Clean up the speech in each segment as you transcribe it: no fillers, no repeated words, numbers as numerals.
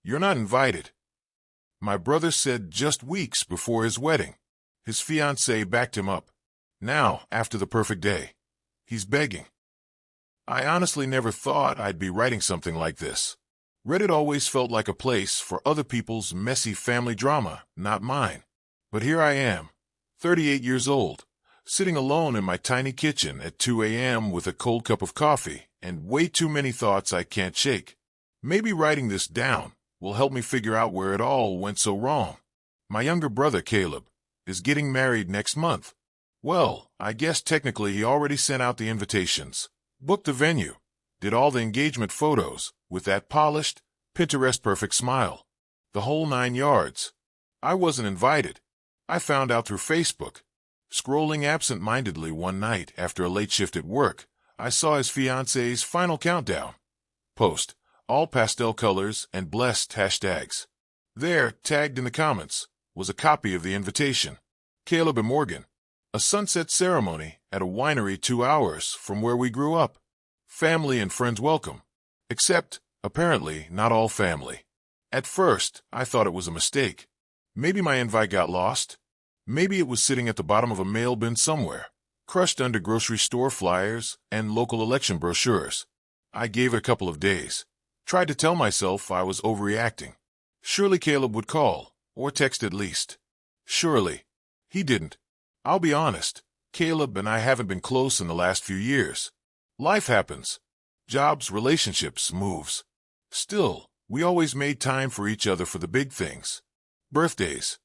You're not invited. My brother said just weeks before his wedding. His fiancée backed him up. Now, after the perfect day, he's begging. I honestly never thought I'd be writing something like this. Reddit always felt like a place for other people's messy family drama, not mine. But here I am, 38 years old, sitting alone in my tiny kitchen at 2 a.m. with a cold cup of coffee and way too many thoughts I can't shake. Maybe writing this down will help me figure out where it all went so wrong. My younger brother, Caleb, is getting married next month. Well, I guess technically he already sent out the invitations, booked the venue, did all the engagement photos with that polished, Pinterest-perfect smile. The whole 9 yards. I wasn't invited. I found out through Facebook. Scrolling absent-mindedly one night after a late shift at work, I saw his fiancée's final countdown post, all pastel colors and blessed hashtags. There, tagged in the comments, was a copy of the invitation. Caleb and Morgan. A sunset ceremony at a winery 2 hours from where we grew up. Family and friends welcome. Except, apparently, not all family. At first, I thought it was a mistake. Maybe my invite got lost. Maybe it was sitting at the bottom of a mail bin somewhere, crushed under grocery store flyers and local election brochures. I gave it a couple of days. Tried to tell myself I was overreacting. Surely Caleb would call, or text at least. Surely. He didn't. I'll be honest, Caleb and I haven't been close in the last few years. Life happens. Jobs, relationships, moves. Still, we always made time for each other for the big things. Birthdays.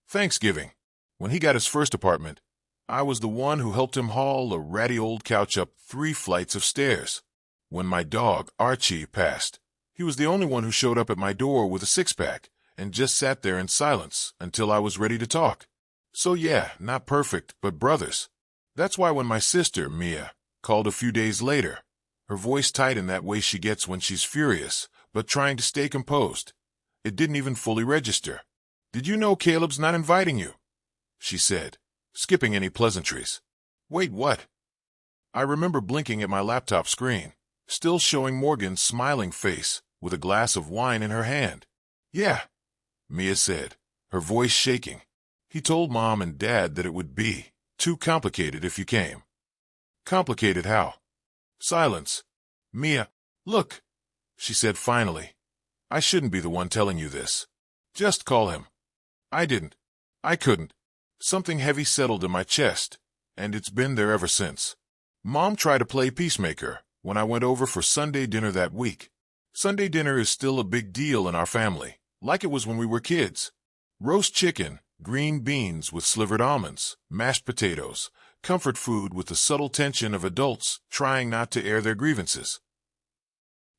Thanksgiving. When he got his first apartment, I was the one who helped him haul a ratty old couch up 3 flights of stairs. When my dog, Archie, passed, he was the only one who showed up at my door with a 6-pack and just sat there in silence until I was ready to talk. So yeah, not perfect, but brothers. That's why when my sister, Mia, called a few days later, her voice tightened that way she gets when she's furious, but trying to stay composed. It didn't even fully register. "Did you know Caleb's not inviting you?" she said, skipping any pleasantries. Wait, what? I remember blinking at my laptop screen, still showing Morgan's smiling face with a glass of wine in her hand. "Yeah," Mia said, her voice shaking. "He told Mom and Dad that it would be too complicated if you came." Complicated how? Silence. "Mia, look," she said finally. "I shouldn't be the one telling you this. Just call him." I didn't. I couldn't. Something heavy settled in my chest, and it's been there ever since. Mom tried to play peacemaker when I went over for Sunday dinner that week. Sunday dinner is still a big deal in our family, like it was when we were kids. Roast chicken, green beans with slivered almonds, mashed potatoes, comfort food with the subtle tension of adults trying not to air their grievances.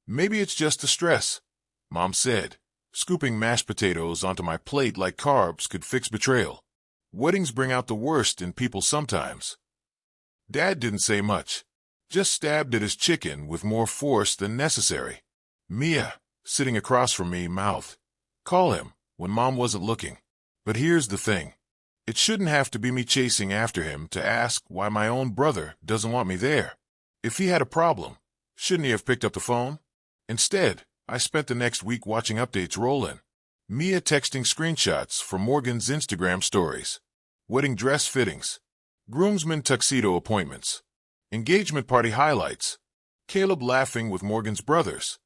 "Maybe it's just the stress," Mom said, scooping mashed potatoes onto my plate like carbs could fix betrayal. Weddings bring out the worst in people sometimes. Dad didn't say much, just stabbed at his chicken with more force than necessary. Mia, sitting across from me, mouthed, "Call him," when Mom wasn't looking. But here's the thing. It shouldn't have to be me chasing after him to ask why my own brother doesn't want me there. If he had a problem, shouldn't he have picked up the phone? Instead, I spent the next week watching updates roll in. Mia texting screenshots from Morgan's Instagram stories. Wedding dress fittings. Groomsmen tuxedo appointments. Engagement party highlights. Caleb laughing with Morgan's brothers.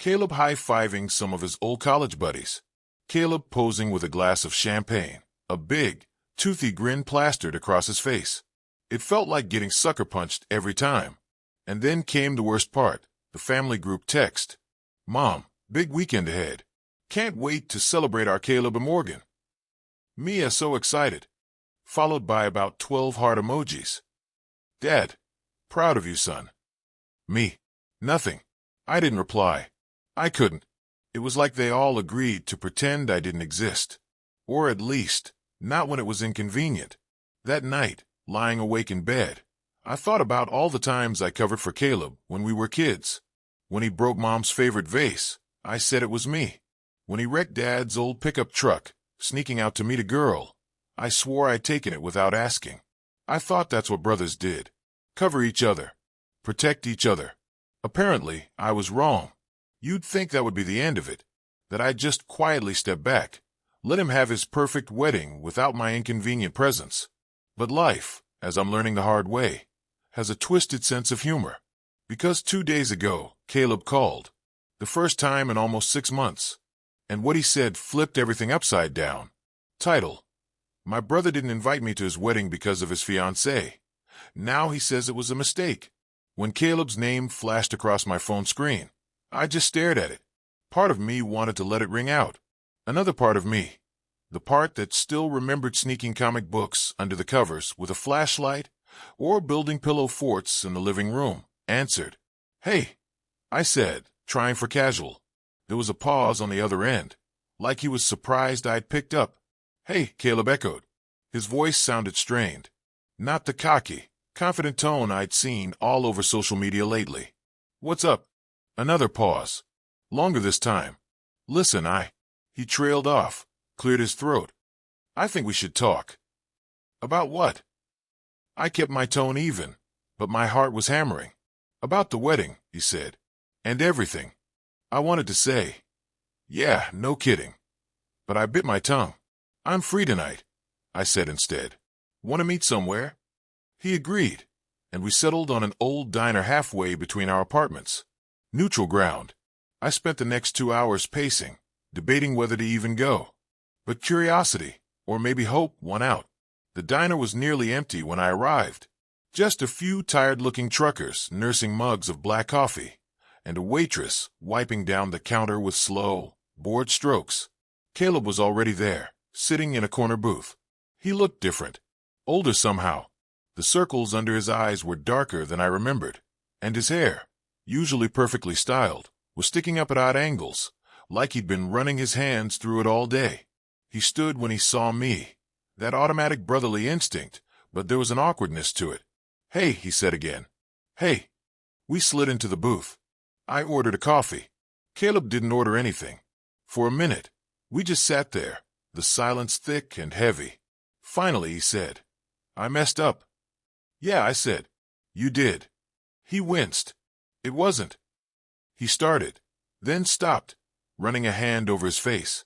Caleb high-fiving some of his old college buddies. Caleb posing with a glass of champagne. A big, toothy grin plastered across his face. It felt like getting sucker punched every time. And then came the worst part, the family group text. "Mom, big weekend ahead. Can't wait to celebrate our Caleb and Morgan." Mia so excited. Followed by about 12 heart emojis. "Dad, proud of you, son." Me. Nothing. I didn't reply. I couldn't. It was like they all agreed to pretend I didn't exist. Or at least, not when it was inconvenient. That night, lying awake in bed, I thought about all the times I covered for Caleb when we were kids. When he broke Mom's favorite vase, I said it was me. When he wrecked Dad's old pickup truck, sneaking out to meet a girl, I swore I'd taken it without asking. I thought that's what brothers did. Cover each other. Protect each other. Apparently, I was wrong. You'd think that would be the end of it. that I'd just quietly step back, let him have his perfect wedding without my inconvenient presence. But life, as I'm learning the hard way, has a twisted sense of humor. Because 2 days ago, Caleb called, the first time in almost 6 months, and what he said flipped everything upside down. Title: My brother didn't invite me to his wedding because of his fiancée. Now he says it was a mistake. When Caleb's name flashed across my phone screen, I just stared at it. Part of me wanted to let it ring out. Another part of me, the part that still remembered sneaking comic books under the covers with a flashlight or building pillow forts in the living room, answered. "Hey," I said, trying for casual. There was a pause on the other end, like he was surprised I'd picked up. "Hey," Caleb echoed. His voice sounded strained, not the cocky, confident tone I'd seen all over social media lately. "What's up?" Another pause. Longer this time. "Listen, He trailed off, cleared his throat. "I think we should talk." "About what?" I kept my tone even, but my heart was hammering. "About the wedding," he said. "And everything." I wanted to say, "Yeah, no kidding." But I bit my tongue. "I'm free tonight," I said instead. "Want to meet somewhere?" He agreed, and we settled on an old diner halfway between our apartments. Neutral ground. I spent the next 2 hours pacing, debating whether to even go. But curiosity, or maybe hope, won out. The diner was nearly empty when I arrived. Just a few tired-looking truckers nursing mugs of black coffee, and a waitress wiping down the counter with slow, bored strokes. Caleb was already there, sitting in a corner booth. He looked different, older somehow. The circles under his eyes were darker than I remembered, and his hair, usually perfectly styled, was sticking up at odd angles, like he'd been running his hands through it all day. He stood when he saw me, that automatic brotherly instinct, but there was an awkwardness to it. "Hey," he said again. "Hey." We slid into the booth. I ordered a coffee. Caleb didn't order anything. For a minute, we just sat there, the silence thick and heavy. Finally, he said, "I messed up." "Yeah," I said. "You did." He winced. "It wasn't." He started, then stopped, running a hand over his face.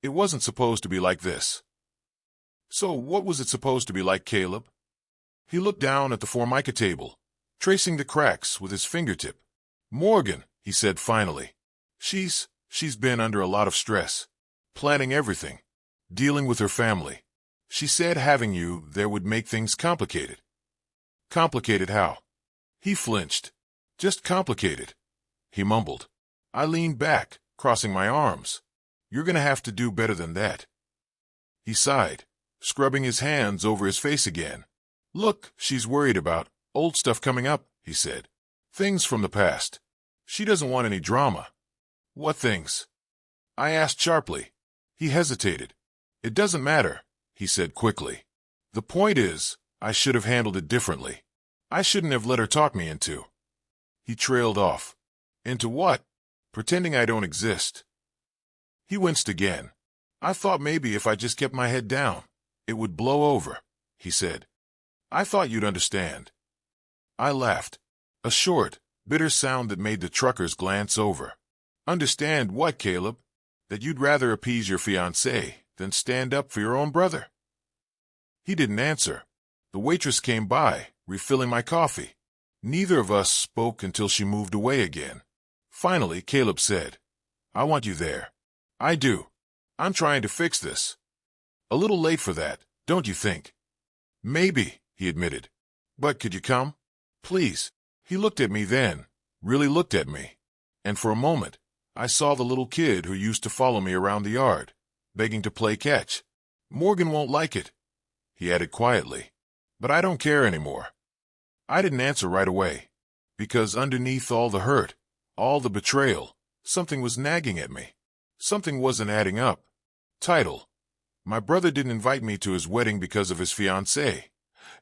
"It wasn't supposed to be like this." "So what was it supposed to be like, Caleb?" He looked down at the Formica table, tracing the cracks with his fingertip. "Morgan," he said finally. She's been under a lot of stress, planning everything, dealing with her family. She said having you there would make things complicated." "Complicated how?" He flinched. "Just complicated," he mumbled. I leaned back, crossing my arms. "You're gonna have to do better than that." He sighed, scrubbing his hands over his face again. "Look, she's worried about old stuff coming up," he said. "Things from the past. She doesn't want any drama." "What things?" I asked sharply. He hesitated. "It doesn't matter," he said quickly. "The point is, I should have handled it differently. I shouldn't have let her talk me into." He trailed off. "Into what?" "Pretending I don't exist." He winced again. "I thought maybe if I just kept my head down, it would blow over," he said. "I thought you'd understand." I laughed. A short, bitter sound that made the truckers glance over. "Understand what, Caleb? That you'd rather appease your fiancée than stand up for your own brother?" He didn't answer. The waitress came by, refilling my coffee. Neither of us spoke until she moved away again. Finally, Caleb said, "I want you there." "I do. I'm trying to fix this." "A little late for that, don't you think?" "Maybe," he admitted. "But could you come? Please." He looked at me then, really looked at me. And for a moment, I saw the little kid who used to follow me around the yard, begging to play catch. "Morgan won't like it," he added quietly. "But I don't care anymore." I didn't answer right away, because underneath all the hurt, all the betrayal, something was nagging at me. Something wasn't adding up. Title: My brother didn't invite me to his wedding because of his fiancée.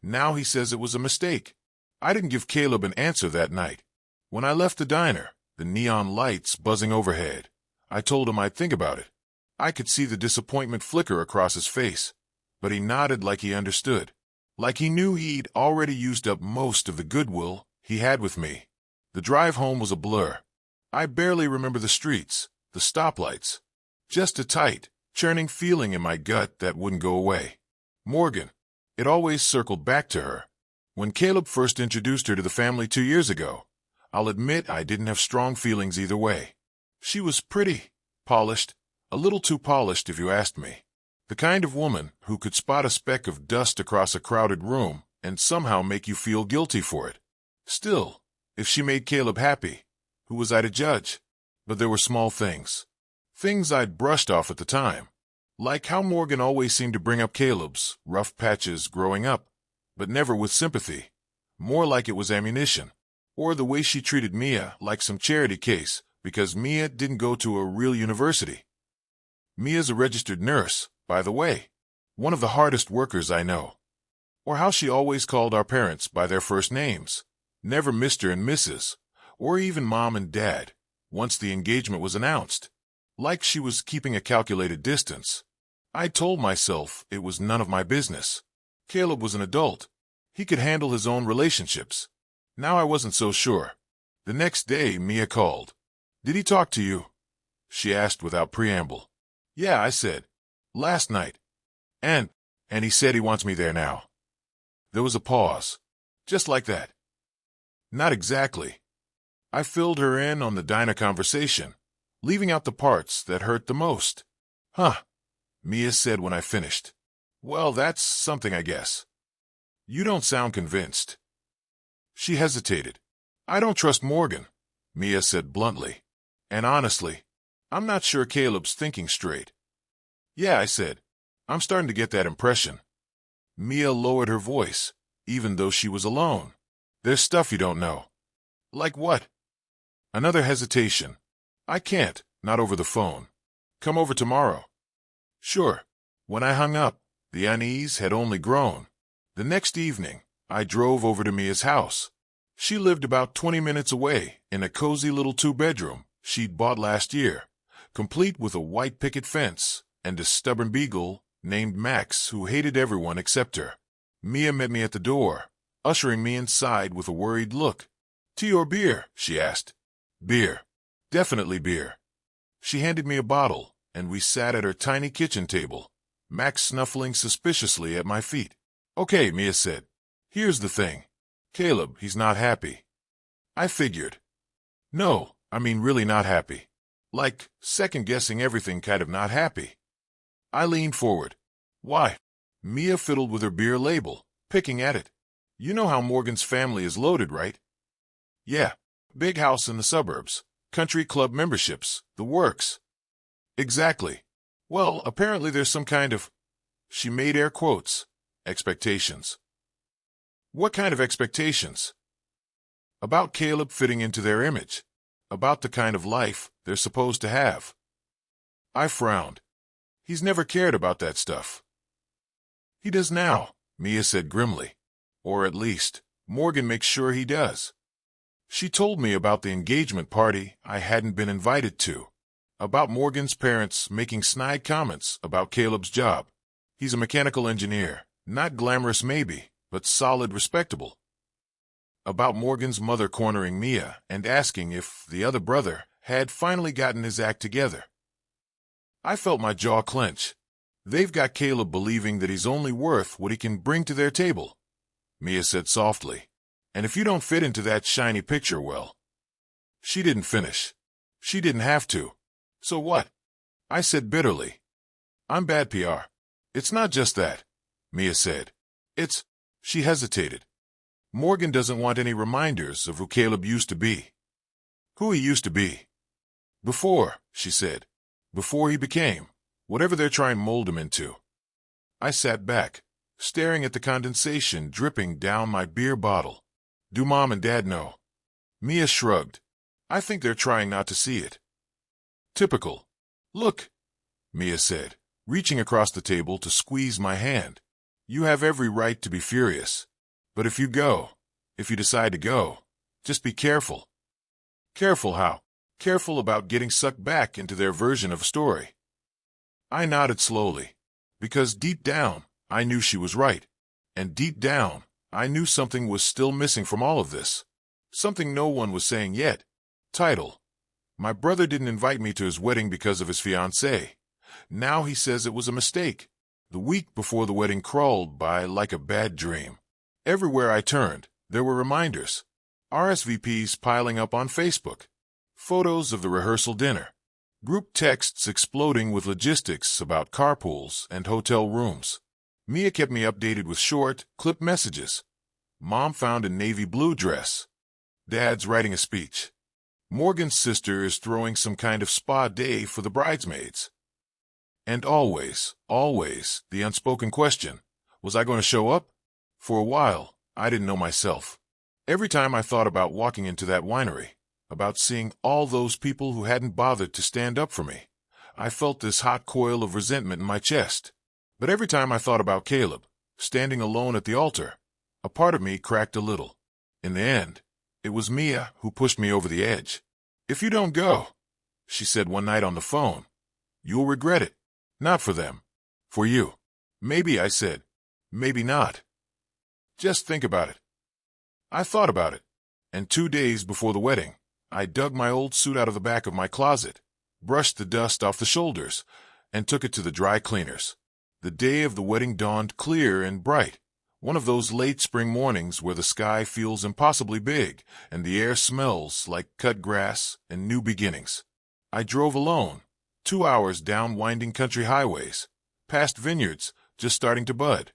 Now he says it was a mistake. I didn't give Caleb an answer that night. When I left the diner, the neon lights buzzing overhead, I told him I'd think about it. I could see the disappointment flicker across his face, but he nodded like he understood, like he knew he'd already used up most of the goodwill he had with me. The drive home was a blur. I barely remember the streets, the stoplights, Just a tight, churning feeling in my gut that wouldn't go away. Morgan. It always circled back to her. When Caleb first introduced her to the family 2 years ago, I'll admit I didn't have strong feelings either way. She was pretty, polished, a little too polished if you asked me. The kind of woman who could spot a speck of dust across a crowded room and somehow make you feel guilty for it. Still, if she made Caleb happy, who was I to judge? But there were small things. Things I'd brushed off at the time. Like how Morgan always seemed to bring up Caleb's rough patches growing up, but never with sympathy. More like it was ammunition. Or the way she treated Mia like some charity case because Mia didn't go to a real university. Mia's a registered nurse, by the way. One of the hardest workers I know. Or how she always called our parents by their first names. Never Mr. and Mrs. Or even Mom and Dad, once the engagement was announced. Like she was keeping a calculated distance. I told myself it was none of my business. Caleb was an adult. He could handle his own relationships. Now I wasn't so sure. The next day, Mia called. "Did he talk to you?" she asked without preamble. "Yeah," I said. "Last night. And he said he wants me there now." There was a pause. Just like that. Not exactly. I filled her in on the diner conversation, leaving out the parts that hurt the most. "Huh," Mia said when I finished. "Well, that's something, I guess." "You don't sound convinced." She hesitated. "I don't trust Morgan," Mia said bluntly. "And honestly, I'm not sure Caleb's thinking straight." "Yeah," I said. "I'm starting to get that impression." Mia lowered her voice, even though she was alone. "There's stuff you don't know." "Like what?" Another hesitation. "I can't, not over the phone." "Come over tomorrow." "Sure." When I hung up, the unease had only grown. The next evening, I drove over to Mia's house. She lived about 20 minutes away in a cozy little 2-bedroom she'd bought last year, complete with a white picket fence and a stubborn beagle named Max who hated everyone except her. Mia met me at the door, ushering me inside with a worried look. "Tea or beer?" she asked. "Beer. Definitely beer." She handed me a bottle, and we sat at her tiny kitchen table, Max snuffling suspiciously at my feet. "Okay," Mia said. "Here's the thing. Caleb, he's not happy." I figured. No, I mean really not happy. Like, second-guessing everything, kind of not happy. I leaned forward. "Why?" Mia fiddled with her beer label, picking at it. "You know how Morgan's family is loaded, right?" "Yeah. Big house in the suburbs. Country club memberships. The works." "Exactly. Well, apparently there's some kind of," she made air quotes, "expectations." "What kind of expectations?" "About Caleb fitting into their image. About the kind of life they're supposed to have." I frowned. "He's never cared about that stuff." "He does now," Mia said grimly. "Or at least, Morgan makes sure he does." She told me about the engagement party I hadn't been invited to. About Morgan's parents making snide comments about Caleb's job. He's a mechanical engineer, not glamorous maybe, but solid, respectable. About Morgan's mother cornering Mia and asking if the other brother had finally gotten his act together. I felt my jaw clench. "They've got Caleb believing that he's only worth what he can bring to their table," Mia said softly. "And if you don't fit into that shiny picture, well." She didn't finish. She didn't have to. "So what?" I said bitterly. "I'm bad PR." "It's not just that," Mia said. "It's—" She hesitated. "Morgan doesn't want any reminders of who Caleb used to be." "Who he used to be?" "Before," she said. "Before he became whatever they're trying to mold him into." I sat back, staring at the condensation dripping down my beer bottle. "Do Mom and Dad know?" Mia shrugged. "I think they're trying not to see it." "Typical." "Look," Mia said, reaching across the table to squeeze my hand. "You have every right to be furious. But if you decide to go, just be careful." "Careful how?" "Careful about getting sucked back into their version of a story." I nodded slowly, because deep down, I knew she was right. And deep down, I knew something was still missing from all of this. Something no one was saying yet. Title. My brother didn't invite me to his wedding because of his fiancée. Now he says it was a mistake. The week before the wedding crawled by like a bad dream. Everywhere I turned, there were reminders. RSVPs piling up on Facebook. Photos of the rehearsal dinner. Group texts exploding with logistics about carpools and hotel rooms. Mia kept me updated with short, clipped messages. Mom found a navy blue dress. Dad's writing a speech. Morgan's sister is throwing some kind of spa day for the bridesmaids. And always, the unspoken question, was I going to show up? For a while, I didn't know myself. Every time I thought about walking into that winery, about seeing all those people who hadn't bothered to stand up for me, I felt this hot coil of resentment in my chest. But every time I thought about Caleb, standing alone at the altar, a part of me cracked a little. In the end, it was Mia who pushed me over the edge. "If you don't go," she said one night on the phone, "you'll regret it. Not for them. For you." "Maybe," I said. "Maybe not. Just think about it." I thought about it, and 2 days before the wedding, I dug my old suit out of the back of my closet, brushed the dust off the shoulders, and took it to the dry cleaners. The day of the wedding dawned clear and bright, one of those late spring mornings where the sky feels impossibly big and the air smells like cut grass and new beginnings. I drove alone, 2 hours down winding country highways, past vineyards just starting to bud,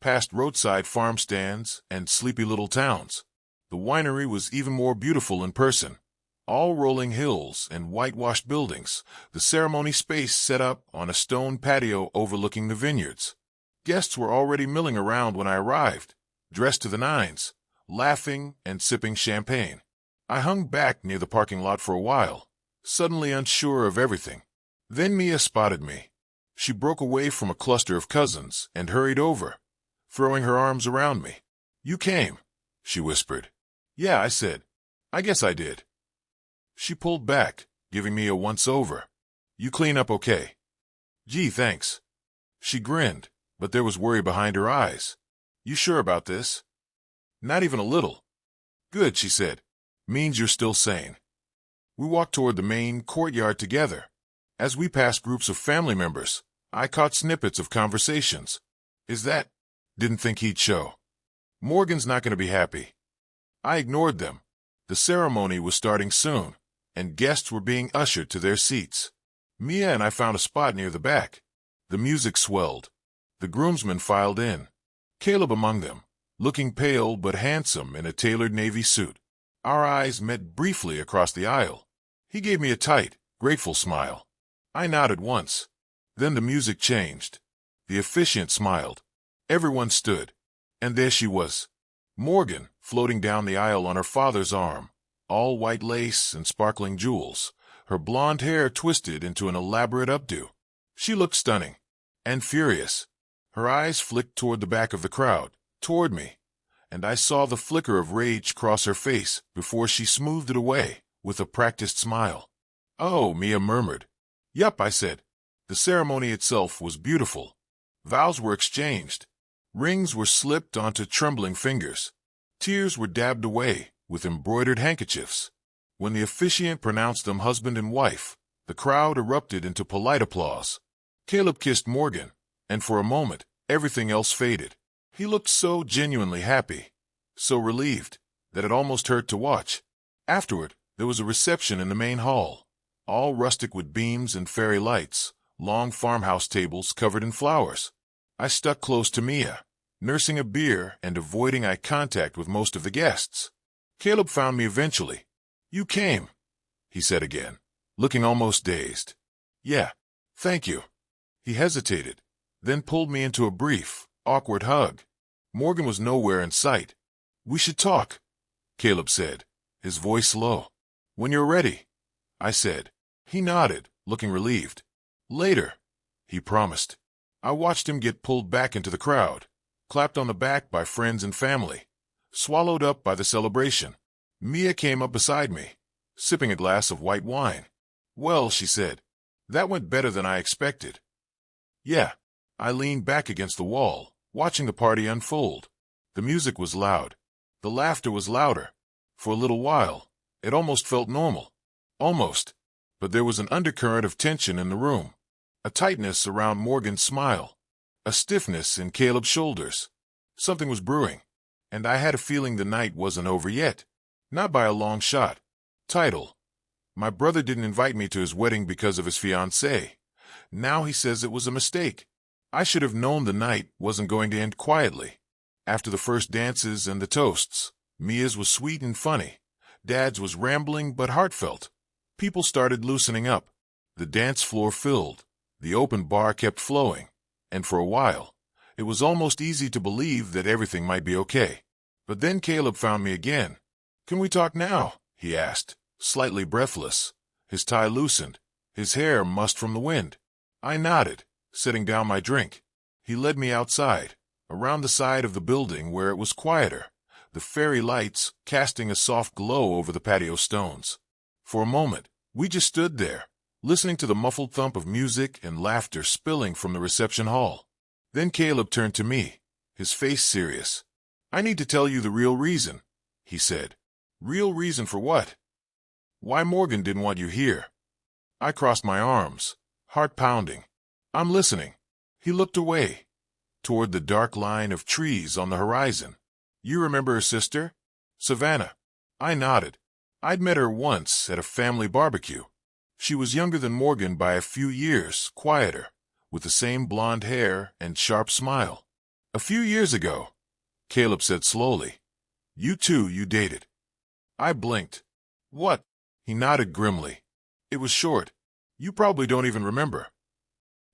past roadside farm stands and sleepy little towns. The winery was even more beautiful in person. All rolling hills and whitewashed buildings, the ceremony space set up on a stone patio overlooking the vineyards. Guests were already milling around when I arrived, dressed to the nines, laughing and sipping champagne. I hung back near the parking lot for a while, suddenly unsure of everything. Then Mia spotted me. She broke away from a cluster of cousins and hurried over, throwing her arms around me. "You came," she whispered. "Yeah," I said. "I guess I did." She pulled back, giving me a once-over. "You clean up okay?" "Gee, thanks." She grinned, but there was worry behind her eyes. "You sure about this?" "Not even a little." "Good," she said. "Means you're still sane." We walked toward the main courtyard together. As we passed groups of family members, I caught snippets of conversations. "Is that?" "Didn't think he'd show." "Morgan's not going to be happy." I ignored them. The ceremony was starting soon, and guests were being ushered to their seats. Mia and I found a spot near the back. The music swelled. The groomsmen filed in, Caleb among them, looking pale but handsome in a tailored navy suit. Our eyes met briefly across the aisle. He gave me a tight, grateful smile. I nodded once. Then the music changed. The officiant smiled. Everyone stood. And there she was, Morgan, floating down the aisle on her father's arm, all white lace and sparkling jewels, her blonde hair twisted into an elaborate updo. She looked stunning and furious. Her eyes flicked toward the back of the crowd, toward me, and I saw the flicker of rage cross her face before she smoothed it away with a practiced smile. "Oh," Mia murmured. "Yup," I said. The ceremony itself was beautiful. Vows were exchanged. Rings were slipped onto trembling fingers. Tears were dabbed away with embroidered handkerchiefs. When the officiant pronounced them husband and wife, the crowd erupted into polite applause. Caleb kissed Morgan, and for a moment, everything else faded. He looked so genuinely happy, so relieved, that it almost hurt to watch. Afterward, there was a reception in the main hall, all rustic with beams and fairy lights, long farmhouse tables covered in flowers. I stuck close to Mia, nursing a beer and avoiding eye contact with most of the guests. Caleb found me eventually. "You came," he said again, looking almost dazed. "Yeah, thank you." He hesitated, then pulled me into a brief, awkward hug. Morgan was nowhere in sight. "We should talk," Caleb said, his voice low. "When you're ready," I said. He nodded, looking relieved. "Later," he promised. I watched him get pulled back into the crowd, clapped on the back by friends and family, swallowed up by the celebration. Mia came up beside me, sipping a glass of white wine. "Well," she said, "that went better than I expected." "Yeah." I leaned back against the wall, watching the party unfold. The music was loud. The laughter was louder. For a little while, it almost felt normal. Almost. But there was an undercurrent of tension in the room. a tightness around Morgan's smile, a stiffness in Caleb's shoulders. Something was brewing, and I had a feeling the night wasn't over yet. Not by a long shot. Title: My brother didn't invite me to his wedding because of his fiancée. Now he says it was a mistake. I should have known the night wasn't going to end quietly. After the first dances and the toasts, Mia's was sweet and funny. Dad's was rambling but heartfelt. People started loosening up. The dance floor filled. The open bar kept flowing. And for a while, it was almost easy to believe that everything might be okay. But then Caleb found me again. "Can we talk now?" he asked, slightly breathless. His tie loosened, his hair mussed from the wind. I nodded, setting down my drink. He led me outside, around the side of the building where it was quieter, the fairy lights casting a soft glow over the patio stones. For a moment, we just stood there, listening to the muffled thump of music and laughter spilling from the reception hall. Then Caleb turned to me, his face serious. "I need to tell you the real reason," he said. "Real reason for what?" "Why Morgan didn't want you here." I crossed my arms, heart pounding. "I'm listening." He looked away, toward the dark line of trees on the horizon. "You remember her sister? Savannah?" I nodded. I'd met her once at a family barbecue. She was younger than Morgan by a few years, quieter, with the same blonde hair and sharp smile. "A few years ago," Caleb said slowly. "You dated." I blinked. "What?" He nodded grimly. "It was short. You probably don't even remember."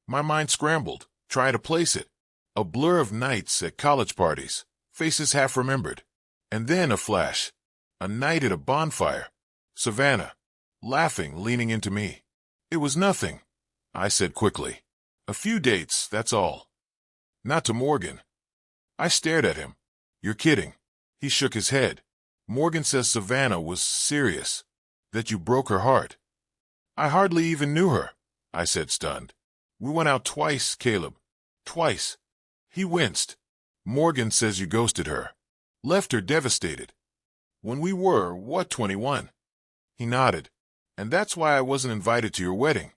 My mind scrambled, trying to place it. A blur of nights at college parties, faces half remembered. And then a flash. A night at a bonfire. Savannah, laughing, leaning into me. "It was nothing," I said quickly. "A few dates, that's all." "Not to Morgan." I stared at him. "You're kidding." He shook his head. "Morgan says Savannah was serious. That you broke her heart." "I hardly even knew her," I said, stunned. "We went out twice, Caleb. Twice." He winced. "Morgan says you ghosted her. Left her devastated. When we were, 21? He nodded. "And that's why I wasn't invited to your wedding.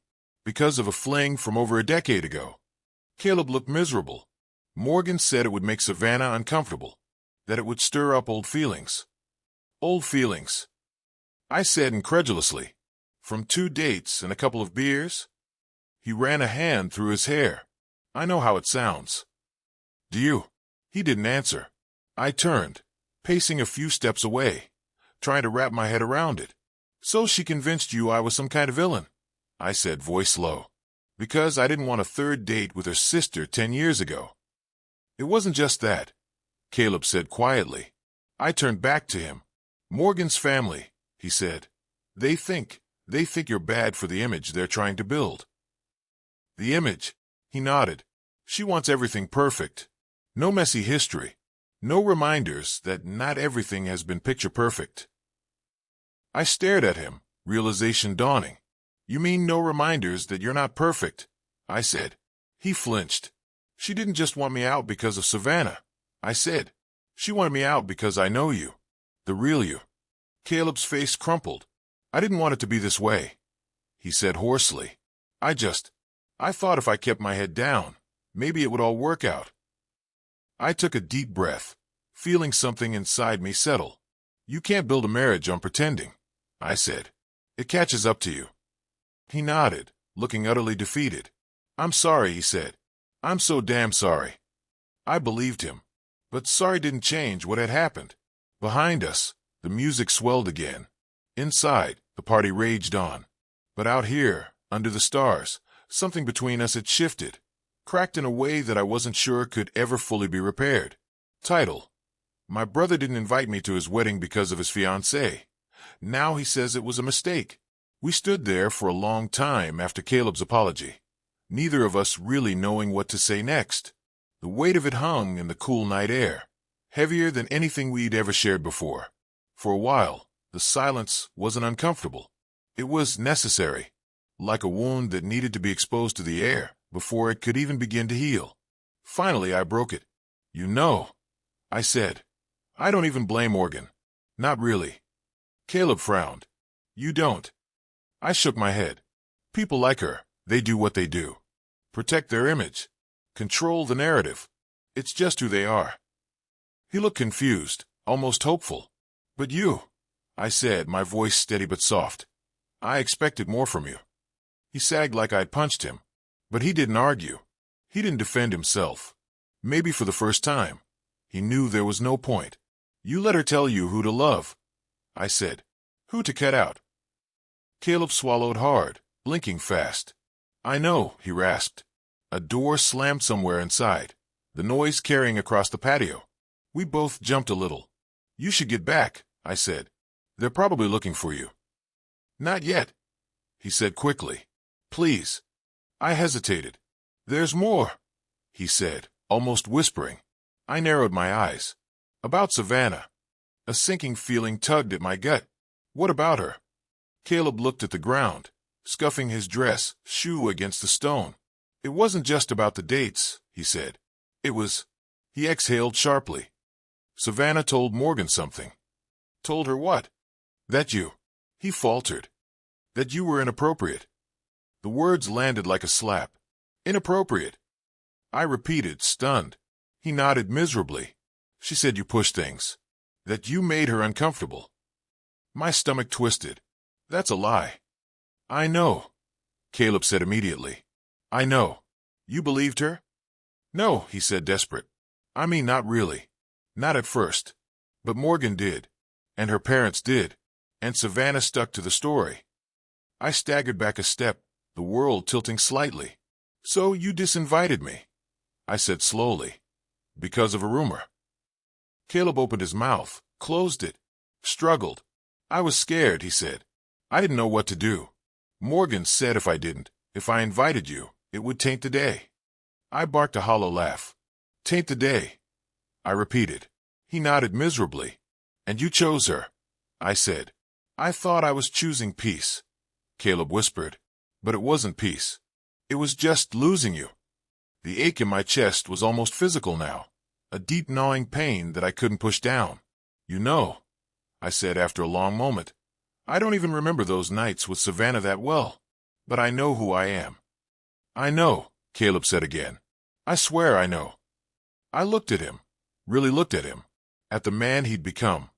Because of a fling from over a decade ago." Caleb looked miserable. "Morgan said it would make Savannah uncomfortable. That it would stir up old feelings." "Old feelings?" I said incredulously. "From 2 dates and a couple of beers?" He ran a hand through his hair. "I know how it sounds." "Do you?" He didn't answer. I turned, pacing a few steps away, trying to wrap my head around it. "So she convinced you I was some kind of villain?" I said, voice low. "Because I didn't want a third date with her sister 10 years ago." "It wasn't just that," Caleb said quietly. I turned back to him. "Morgan's family," he said. They think you're bad for the image they're trying to build." "The image?" He nodded. "She wants everything perfect. No messy history. No reminders that not everything has been picture perfect." I stared at him, realization dawning. "You mean no reminders that you're not perfect?" I said. He flinched. "She didn't just want me out because of Savannah," I said. "She wanted me out because I know you. The real you." Caleb's face crumpled. "I didn't want it to be this way," he said hoarsely. I thought if I kept my head down, maybe it would all work out." I took a deep breath, feeling something inside me settle. "You can't build a marriage on pretending," I said. "It catches up to you." He nodded, looking utterly defeated. "I'm sorry," he said. "I'm so damn sorry." I believed him. But sorry didn't change what had happened. Behind us, the music swelled again. Inside, the party raged on. But out here, under the stars, something between us had shifted, cracked in a way that I wasn't sure could ever fully be repaired. Title: My brother didn't invite me to his wedding because of his fiancée. Now he says it was a mistake. We stood there for a long time after Caleb's apology, neither of us really knowing what to say next. The weight of it hung in the cool night air, heavier than anything we'd ever shared before. For a while, the silence wasn't uncomfortable. It was necessary, like a wound that needed to be exposed to the air before it could even begin to heal. Finally, I broke it. "You know," I said. "I don't even blame Morgan. Not really." Caleb frowned. "You don't?" I shook my head. "People like her, they do what they do. protect their image, control the narrative. It's just who they are. He looked confused, almost hopeful. But you, I said, my voice steady but soft. I expected more from you. He sagged like I'd punched him. But he didn't argue. He didn't defend himself. Maybe for the first time. He knew there was no point. You let her tell you who to love, I said. Who to cut out. Caleb swallowed hard, blinking fast. I know, he rasped. A door slammed somewhere inside, the noise carrying across the patio. We both jumped a little. You should get back, I said. They're probably looking for you. Not yet, he said quickly. Please. I hesitated. There's more, he said, almost whispering. I narrowed my eyes. About Savannah. A sinking feeling tugged at my gut. What about her? Caleb looked at the ground, scuffing his dress, shoe against the stone. It wasn't just about the dates, he said. It was... He exhaled sharply. Savannah told Morgan something. Told her what? That you... He faltered. That you were inappropriate. The words landed like a slap. Inappropriate. I repeated, stunned. He nodded miserably. She said you pushed things. That you made her uncomfortable. My stomach twisted. That's a lie. I know, Caleb said immediately. I know. You believed her? No, he said, desperate. I mean, not really. Not at first. But Morgan did. And her parents did. And Savannah stuck to the story. I staggered back a step, the world tilting slightly. So you disinvited me, I said slowly. Because of a rumor. Caleb opened his mouth, closed it, struggled. I was scared, he said. I didn't know what to do. Morgan said if I invited you, it would taint the day. I barked a hollow laugh. Taint the day, I repeated. He nodded miserably. And you chose her, I said. I thought I was choosing peace, Caleb whispered. But it wasn't peace. It was just losing you. The ache in my chest was almost physical now, a deep gnawing pain that I couldn't push down. You know, I said after a long moment, I don't even remember those nights with Savannah that well, but I know who I am. I know, Caleb said again. I swear I know. I looked at him, really looked at him, at the man he'd become.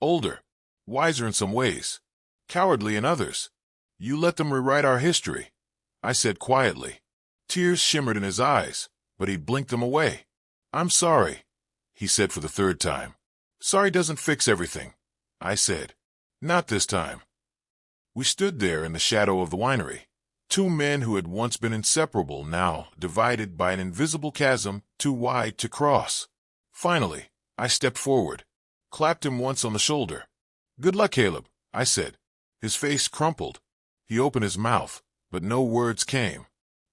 Older, wiser in some ways, cowardly in others. You let them rewrite our history, I said quietly. Tears shimmered in his eyes, but he blinked them away. I'm sorry, he said for the third time. Sorry doesn't fix everything, I said. Not this time. We stood there in the shadow of the winery. Two men who had once been inseparable, now divided by an invisible chasm too wide to cross. Finally, I stepped forward, clapped him once on the shoulder. Good luck, Caleb, I said. His face crumpled. He opened his mouth, but no words came.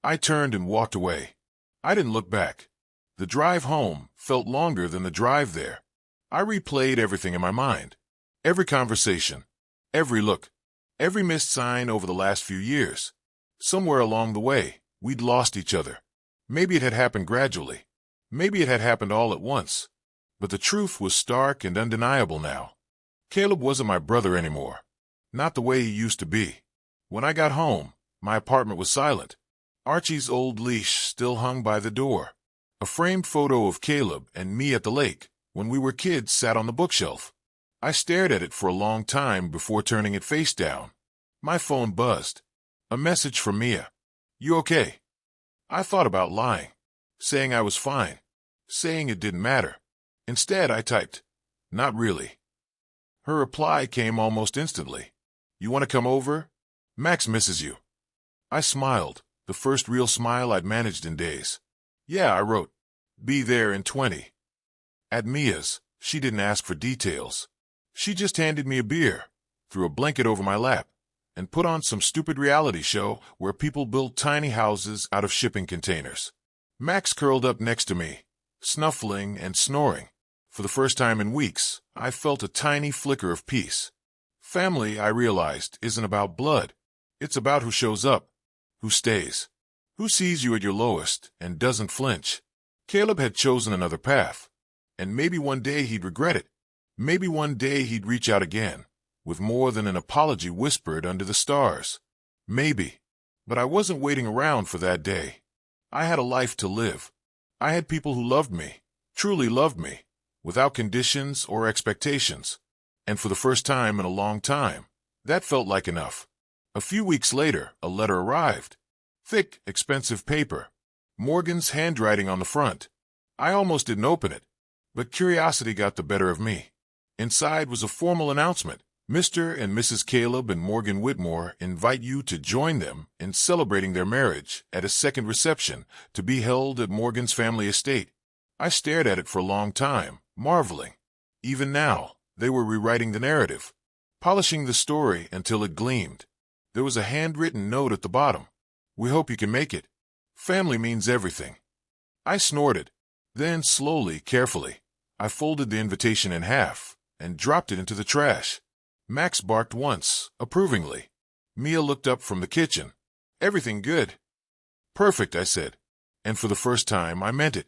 I turned and walked away. I didn't look back. The drive home felt longer than the drive there. I replayed everything in my mind. Every conversation, every look, every missed sign over the last few years. Somewhere along the way, we'd lost each other. Maybe it had happened gradually. Maybe it had happened all at once. But the truth was stark and undeniable now. Caleb wasn't my brother anymore. Not the way he used to be. When I got home, my apartment was silent. Archie's old leash still hung by the door. A framed photo of Caleb and me at the lake, when we were kids, sat on the bookshelf. I stared at it for a long time before turning it face down. My phone buzzed. A message from Mia. You okay? I thought about lying. Saying I was fine. Saying it didn't matter. Instead, I typed, not really. Her reply came almost instantly. You want to come over? Max misses you. I smiled, the first real smile I'd managed in days. Yeah, I wrote. Be there in 20. At Mia's, she didn't ask for details. She just handed me a beer, threw a blanket over my lap, and put on some stupid reality show where people build tiny houses out of shipping containers. Max curled up next to me, snuffling and snoring. For the first time in weeks, I felt a tiny flicker of peace. Family, I realized, isn't about blood. It's about who shows up, who stays, who sees you at your lowest and doesn't flinch. Caleb had chosen another path, and maybe one day he'd regret it. Maybe one day he'd reach out again, with more than an apology whispered under the stars. Maybe. But I wasn't waiting around for that day. I had a life to live. I had people who loved me, truly loved me, without conditions or expectations. And for the first time in a long time, that felt like enough. A few weeks later, a letter arrived. Thick, expensive paper. Morgan's handwriting on the front. I almost didn't open it, but curiosity got the better of me. Inside was a formal announcement. Mr. and Mrs. Caleb and Morgan Whitmore invite you to join them in celebrating their marriage at a second reception to be held at Morgan's family estate. I stared at it for a long time, marveling. Even now, they were rewriting the narrative, polishing the story until it gleamed. There was a handwritten note at the bottom. We hope you can make it. Family means everything. I snorted. Then, slowly, carefully, I folded the invitation in half and dropped it into the trash. Max barked once, approvingly. Mia looked up from the kitchen. Everything good? Perfect, I said. And for the first time, I meant it.